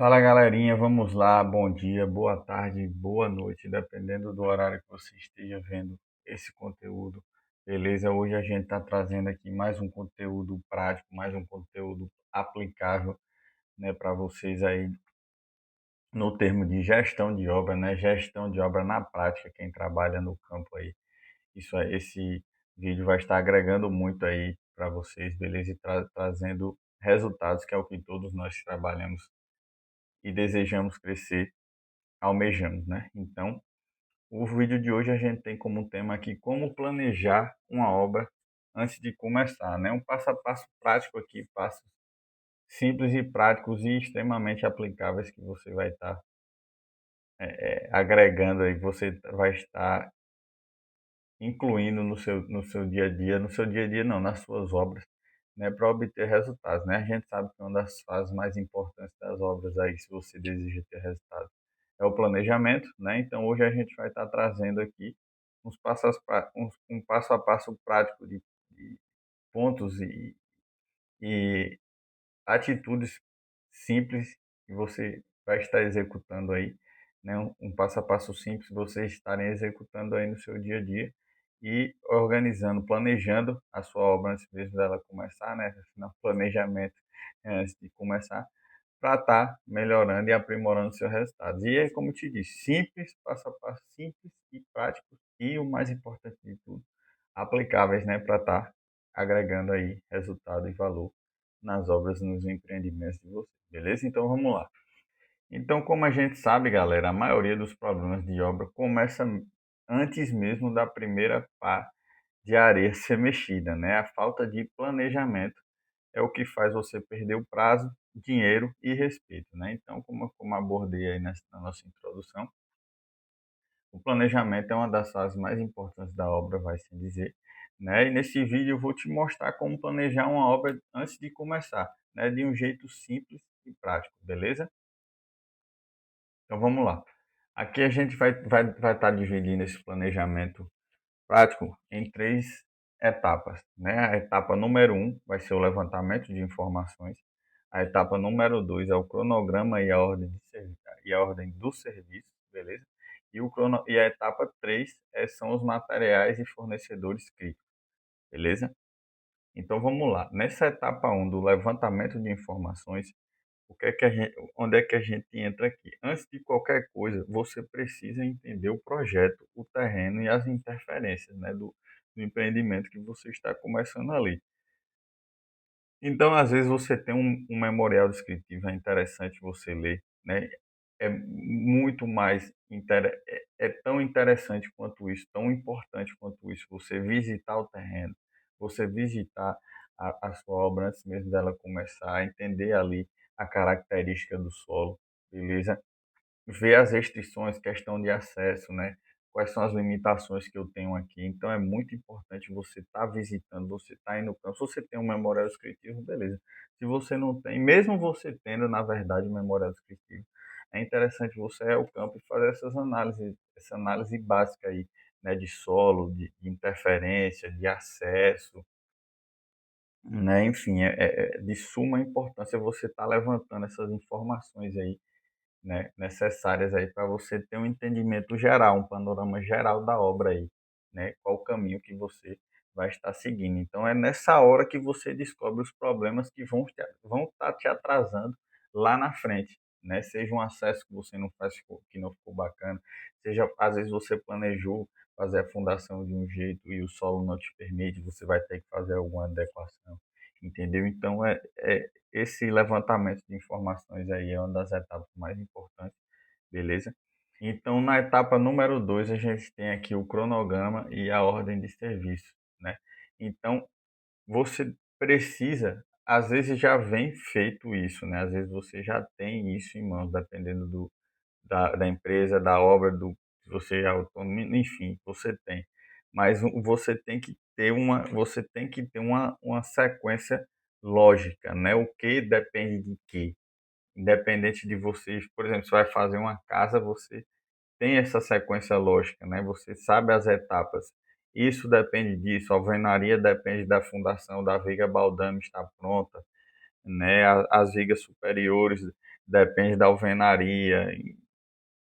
Fala galerinha, vamos lá. Bom dia, boa tarde, boa noite, dependendo do horário que você esteja vendo esse conteúdo. Beleza? Hoje a gente está trazendo aqui mais um conteúdo prático, mais um conteúdo aplicável, né, para vocês aí no termo de gestão de obra, né? Gestão de obra na prática, quem trabalha no campo aí. Esse vídeo vai estar agregando muito aí para vocês, beleza? E trazendo resultados, que é o que todos nós trabalhamos e desejamos crescer, almejamos, né? Então, o vídeo de hoje a gente tem como tema aqui como planejar uma obra antes de começar, né? Um passo a passo prático aqui, passos simples e práticos e extremamente aplicáveis que você vai estar agregando aí, você vai estar incluindo no seu dia a dia, no seu dia a dia não, nas suas obras, né, para obter resultados, né? A gente sabe que uma das fases mais importantes das obras aí, se você deseja ter resultado, é o planejamento, né? Então hoje a gente vai estar trazendo aqui um passo a passo prático de pontos e atitudes simples que você vai estar executando aí, né? Um passo a passo simples que vocês estarem executando aí no seu dia a dia e organizando, planejando a sua obra antes mesmo dela começar, né? No planejamento antes de começar, para estar melhorando e aprimorando seus resultados. E é como eu te disse, simples, passo a passo, simples e prático e o mais importante de tudo, aplicáveis, né, para estar agregando aí resultado e valor nas obras, nos empreendimentos de vocês, beleza? Então vamos lá. Então, como a gente sabe, galera, a maioria dos problemas de obra começa antes mesmo da primeira pá de areia ser mexida, né? A falta de planejamento é o que faz você perder o prazo, dinheiro e respeito, né? Então, como abordei aí na nossa introdução, o planejamento é uma das fases mais importantes da obra, vai se dizer, né? E nesse vídeo eu vou te mostrar como planejar uma obra antes de começar, né? De um jeito simples e prático, beleza? Então vamos lá. Aqui a gente vai estar dividindo esse planejamento prático em três etapas, né? A etapa número um vai ser o levantamento de informações. A etapa número dois é o cronograma e a ordem e a ordem do serviço, beleza? E a etapa três são os materiais e fornecedores críticos, beleza? Então vamos lá. Nessa etapa um do levantamento de informações, onde é que a gente entra aqui? Antes de qualquer coisa, você precisa entender o projeto, o terreno e as interferências, né, do empreendimento que você está começando ali. Então, às vezes, você tem um memorial descritivo, é interessante você ler, né? É muito mais, é tão interessante quanto isso, tão importante quanto isso, você visitar o terreno, você visitar a sua obra antes mesmo dela começar, entender ali a característica do solo, beleza? Ver as restrições, questão de acesso, né? Quais são as limitações que eu tenho aqui. Então é muito importante você estar visitando, você estar indo no campo. Se você tem um memorial descritivo, beleza. Se você não tem, mesmo você tendo, na verdade, um memorial descritivo, é interessante você ir ao campo e fazer essas análises, essa análise básica aí, né, de solo, de interferência, de acesso, né? Enfim, é de suma importância você estar levantando essas informações aí, né, necessárias aí para você ter um entendimento geral, um panorama geral da obra aí, né? Qual o caminho que você vai estar seguindo. Então é nessa hora que você descobre os problemas que vão estar te atrasando lá na frente, né? Seja um acesso que você não faz, que não ficou bacana, seja às vezes você planejou fazer a fundação de um jeito e o solo não te permite, você vai ter que fazer alguma adequação, entendeu? Então esse levantamento de informações aí é uma das etapas mais importantes, beleza? Então, na etapa número 2 a gente tem aqui o cronograma e a ordem de serviço, né? Então, você precisa, às vezes já vem feito isso, né? Às vezes você já tem isso em mãos, dependendo da empresa, da obra, se você é autônomo, enfim, você tem. Mas você tem que ter uma sequência lógica, né? O que depende de quê? Independente de você, por exemplo, você vai fazer uma casa, você tem essa sequência lógica, né? Você sabe as etapas. Isso depende disso, a alvenaria depende da fundação, da viga baldrame estar pronta, né? As vigas superiores depende da alvenaria,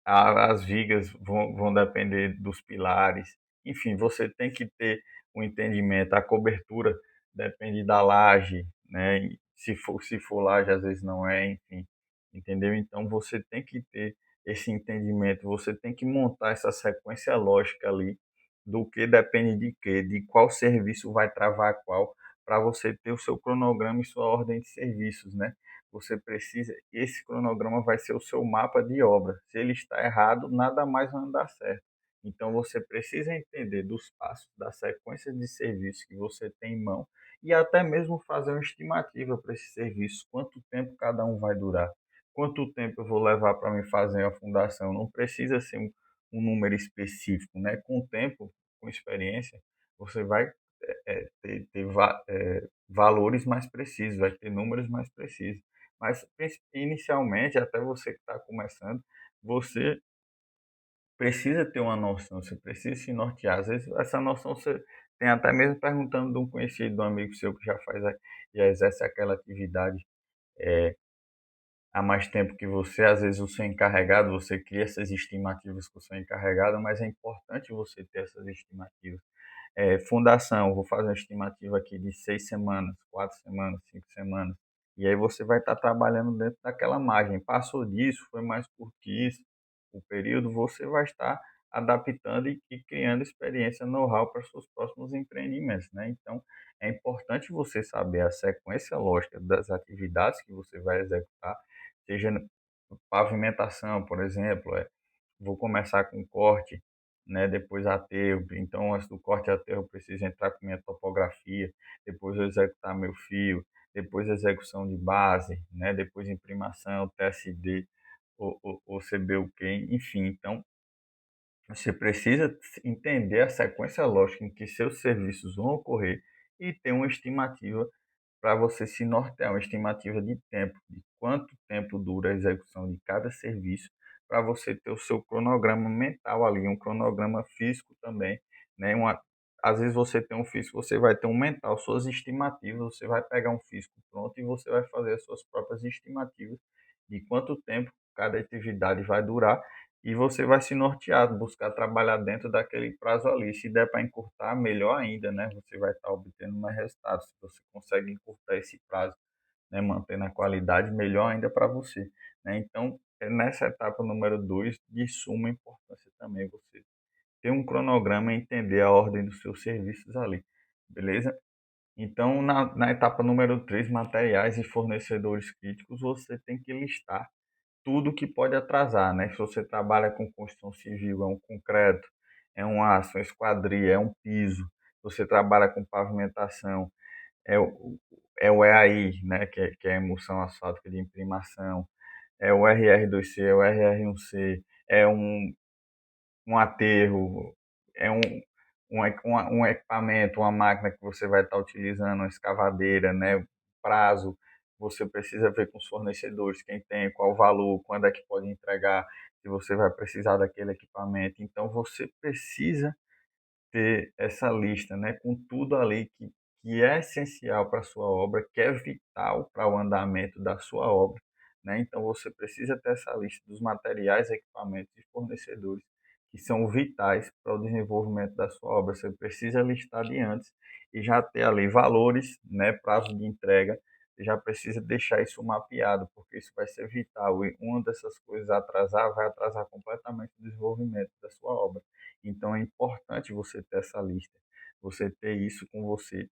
as vigas vão depender dos pilares. Enfim, você tem que ter um entendimento. A cobertura depende da laje, né? E se for laje, às vezes não é, enfim, entendeu? Então você tem que ter esse entendimento. Você tem que montar essa sequência lógica ali do que depende de quê, de qual serviço vai travar qual, para você ter o seu cronograma e sua ordem de serviços, né? Você precisa, esse cronograma vai ser o seu mapa de obra. Se ele está errado, nada mais vai dar certo. Então você precisa entender dos passos, da sequência de serviços que você tem em mão e até mesmo fazer uma estimativa para esse serviço, quanto tempo cada um vai durar, quanto tempo eu vou levar para me fazer a fundação. Não precisa ser um número específico, né? Com o tempo, com experiência, você vai ter valores mais precisos, vai ter números mais precisos. Mas inicialmente, até você que está começando, você precisa ter uma noção, você precisa se nortear. Às vezes essa noção você tem até mesmo perguntando de um conhecido, de um amigo seu que já faz, já exerce aquela atividade há mais tempo que você, às vezes o seu encarregado, você cria essas estimativas com o seu encarregado, mas é importante você ter essas estimativas. Fundação, vou fazer uma estimativa aqui de 6 semanas, 4 semanas, 5 semanas. E aí você vai estar trabalhando dentro daquela margem. Passou disso, foi mais curto que isso, o período, você vai estar adaptando e criando experiência, know-how para os seus próximos empreendimentos, né? Então, é importante você saber a sequência lógica das atividades que você vai executar, seja pavimentação, por exemplo, vou começar com corte, né? Depois aterro. Então, antes do corte e aterro, eu preciso entrar com minha topografia, depois eu executar meu fio, depois execução de base, né? Depois imprimação, TSD, ou CBUQ, enfim. Então, você precisa entender a sequência lógica em que seus serviços vão ocorrer e ter uma estimativa para você se nortear, uma estimativa de tempo, de quanto tempo dura a execução de cada serviço, para você ter o seu cronograma mental ali, um cronograma físico também, né? Às vezes você tem um físico, você vai ter um mental, suas estimativas, você vai pegar um físico pronto e você vai fazer as suas próprias estimativas de quanto tempo cada atividade vai durar e você vai se nortear, buscar trabalhar dentro daquele prazo ali. Se der para encurtar, melhor ainda, né? Você vai estar obtendo mais resultados. Se você consegue encurtar esse prazo, né, mantendo a qualidade, melhor ainda para você, né? Então, é nessa etapa número 2 de suma importância também você ter um cronograma e entender a ordem dos seus serviços ali, beleza? Então, na etapa número 3, materiais e fornecedores críticos, você tem que listar tudo que pode atrasar, né? Se você trabalha com construção civil, é um concreto, é um aço, é uma esquadria, é um piso. Se você trabalha com pavimentação, é o EAI, né? Que é a emulsão asfáltica de imprimação, é o RR2C, é o RR1C, é um aterro, é um equipamento, uma máquina que você vai estar utilizando, uma escavadeira, né? Prazo, você precisa ver com os fornecedores quem tem, qual o valor, quando é que pode entregar, se você vai precisar daquele equipamento. Então você precisa ter essa lista, né, com tudo ali que é essencial para a sua obra, que é vital para o andamento da sua obra, né? Então você precisa ter essa lista dos materiais, equipamentos e fornecedores que são vitais para o desenvolvimento da sua obra. Você precisa listar de antes e já ter ali valores, né, prazo de entrega. Você já precisa deixar isso mapeado, porque isso vai ser vital. E uma dessas coisas atrasar vai atrasar completamente o desenvolvimento da sua obra. Então é importante você ter essa lista, você ter isso com você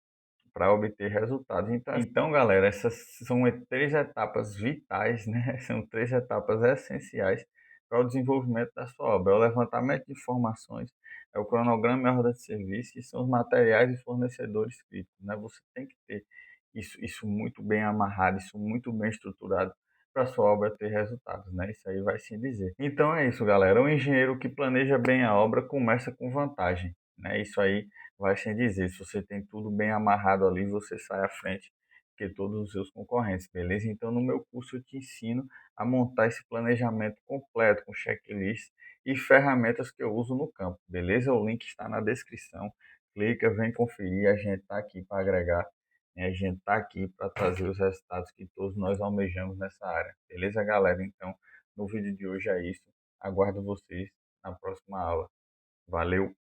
para obter resultados. Então, galera, essas são 3 etapas vitais, né? São 3 etapas essenciais para o desenvolvimento da sua obra. É o levantamento de informações, é o cronograma e a ordem de serviço, e são os materiais e fornecedores críticos, né? Você tem que ter isso muito bem amarrado, isso muito bem estruturado para a sua obra ter resultados, né? Isso aí vai se dizer. Então é isso, galera. O engenheiro que planeja bem a obra começa com vantagem, né? Isso aí vai sem dizer. Se você tem tudo bem amarrado ali, você sai à frente que todos os seus concorrentes, beleza? Então, no meu curso eu te ensino a montar esse planejamento completo com checklist e ferramentas que eu uso no campo, beleza? O link está na descrição. Clica, vem conferir, a gente está aqui para agregar E a gente está aqui para trazer os resultados que todos nós almejamos nessa área. Beleza, galera? Então, no vídeo de hoje é isso. Aguardo vocês na próxima aula. Valeu!